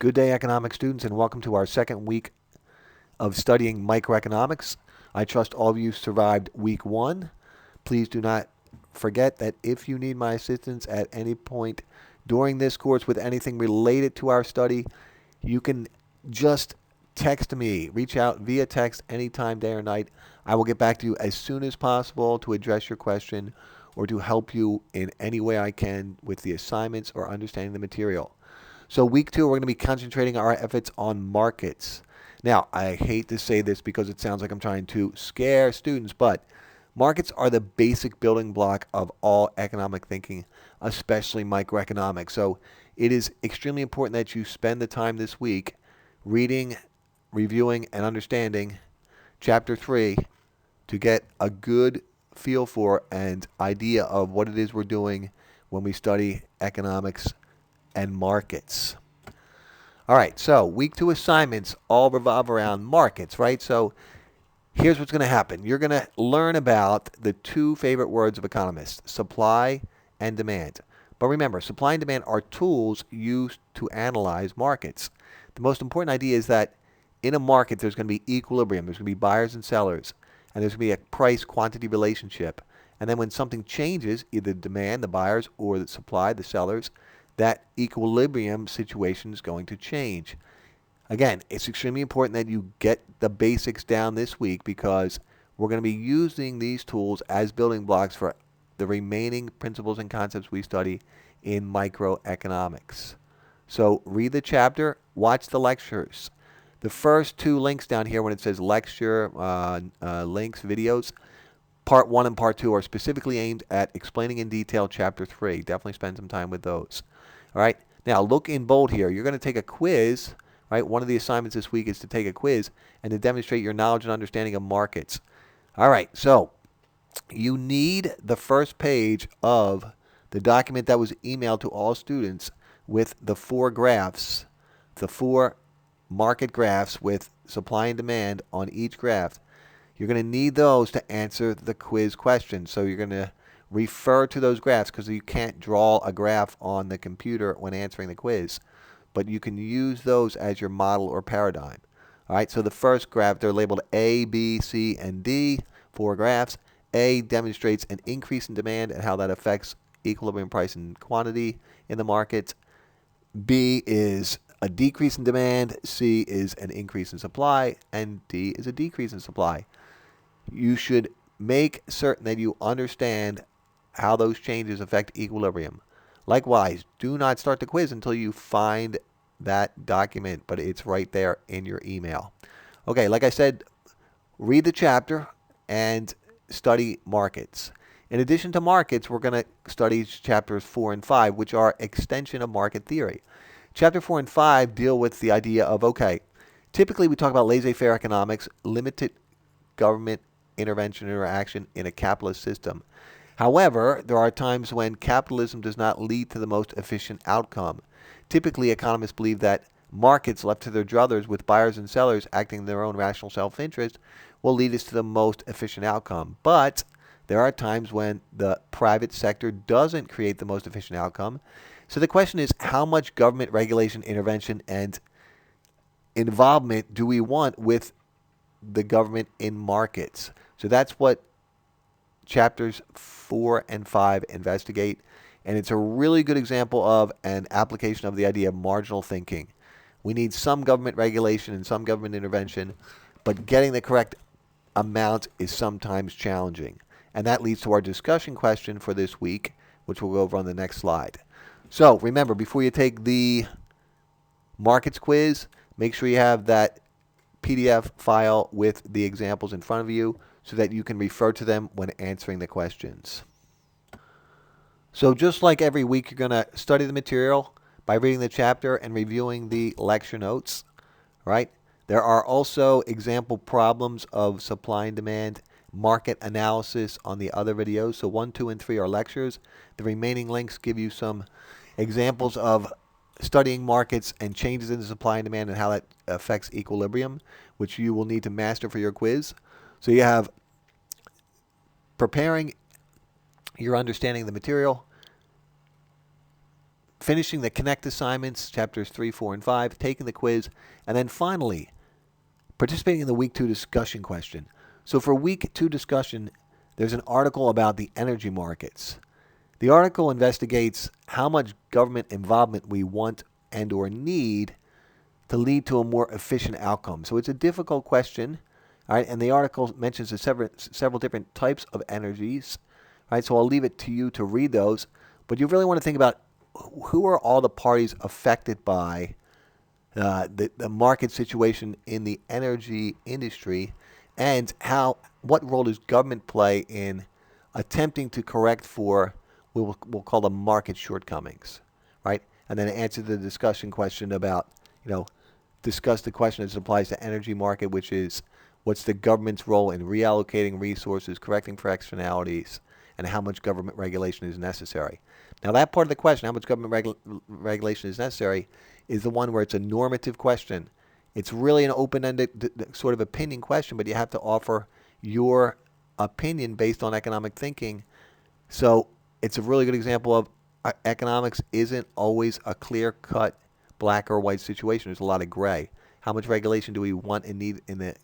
Good day, economic students, and welcome to our second week of studying microeconomics. I trust all of you survived week one. Please do not forget that if you need my assistance at any point during this course with anything related to our study, you can just text me. Reach out via text anytime, day or night. I will get back to you as soon as possible to address your question or to help you in any way I can with the assignments or understanding the material. So week two, we're going to be concentrating our efforts on markets. Now, I hate to say this because it sounds like I'm trying to scare students, but markets are the basic building block of all economic thinking, especially microeconomics. So it is extremely important that you spend the time this week reading, reviewing, and understanding Chapter 3 to get a good feel for and idea of what it is we're doing when we study economics and markets. All right, so week two assignments all revolve around markets, right? So here's what's going to happen. You're going to learn about the two favorite words of economists, supply and demand. But remember, supply and demand are tools used to analyze markets. The most important idea is that in a market, there's going to be equilibrium. There's going to be buyers and sellers, and there's going to be a price-quantity relationship. And then when something changes, either demand, the buyers, or the supply, the sellers, that equilibrium situation is going to change. Again, it's extremely important that you get the basics down this week because we're going to be using these tools as building blocks for the remaining principles and concepts we study in microeconomics. So read the chapter, watch the lectures. The first two links down here when it says lecture, links, videos, Part 1 and Part 2 are specifically aimed at explaining in detail Chapter 3. Definitely spend some time with those. All right. Now look in bold here. You're going to take a quiz. Right. One of the assignments this week is to take a quiz and to demonstrate your knowledge and understanding of markets. All right. So you need the first page of the document that was emailed to all students with the four graphs, the four market graphs with supply and demand on each graph. You're going to need those to answer the quiz questions. So you're going to refer to those graphs because you can't draw a graph on the computer when answering the quiz. But you can use those as your model or paradigm. All right, so the first graph, they're labeled A, B, C, and D, four graphs. A demonstrates an increase in demand and how that affects equilibrium price and quantity in the market. B is a decrease in demand, C is an increase in supply, and D is a decrease in supply. You should make certain that you understand how those changes affect equilibrium. Likewise, do not start the quiz until you find that document, but it's right there in your email. Okay, like I said, read the chapter and study markets. In addition to markets, we're going to study chapters 4 and 5, which are extension of market theory. Chapter 4 and 5 deal with the idea of, okay, typically we talk about laissez-faire economics, limited government intervention or action in a capitalist system. However, there are times when capitalism does not lead to the most efficient outcome. Typically, economists believe that markets left to their druthers with buyers and sellers acting in their own rational self-interest will lead us to the most efficient outcome. But there are times when the private sector doesn't create the most efficient outcome. So the question is, how much government regulation, intervention, and involvement do we want with the government in markets? So that's what chapters 4 and 5 investigate. And it's a really good example of an application of the idea of marginal thinking. We need some government regulation and some government intervention, but getting the correct amount is sometimes challenging. And that leads to our discussion question for this week, which we'll go over on the next slide. So remember, before you take the markets quiz, make sure you have that PDF file with the examples in front of you so that you can refer to them when answering the questions. So just like every week, you're going to study the material by reading the chapter and reviewing the lecture notes, right? There are also example problems of supply and demand, market analysis on the other videos. So 1, 2, and 3 are lectures. The remaining links give you some examples of studying markets and changes in the supply and demand and how that affects equilibrium, which you will need to master for your quiz. So you have preparing your understanding of the material, finishing the Connect assignments, chapters 3, 4, and 5, taking the quiz, and then finally participating in the week 2 discussion question. So for week 2 discussion, there's an article about the energy markets. The article investigates how much government involvement we want and or need to lead to a more efficient outcome. So it's a difficult question, all right? And the article mentions several different types of energies, right? So I'll leave it to you to read those, but you really want to think about who are all the parties affected by the market situation in the energy industry, and what role does government play in attempting to correct for what we'll call the market shortcomings, right? And then answer the discussion question about, discuss the question as it applies to energy market, which is what's the government's role in reallocating resources, correcting for externalities, and how much government regulation is necessary. Now that part of the question, how much government regulation is necessary, is the one where it's a normative question. It's really an open-ended sort of opinion question, but you have to offer your opinion based on economic thinking. So it's a really good example of economics isn't always a clear-cut black or white situation. There's a lot of gray. How much regulation do we want and need in the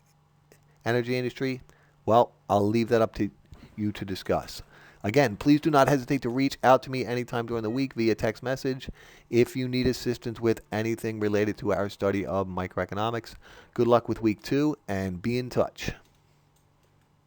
energy industry? Well, I'll leave that up to you to discuss. Again, please do not hesitate to reach out to me anytime during the week via text message if you need assistance with anything related to our study of microeconomics. Good luck with week 2 and be in touch.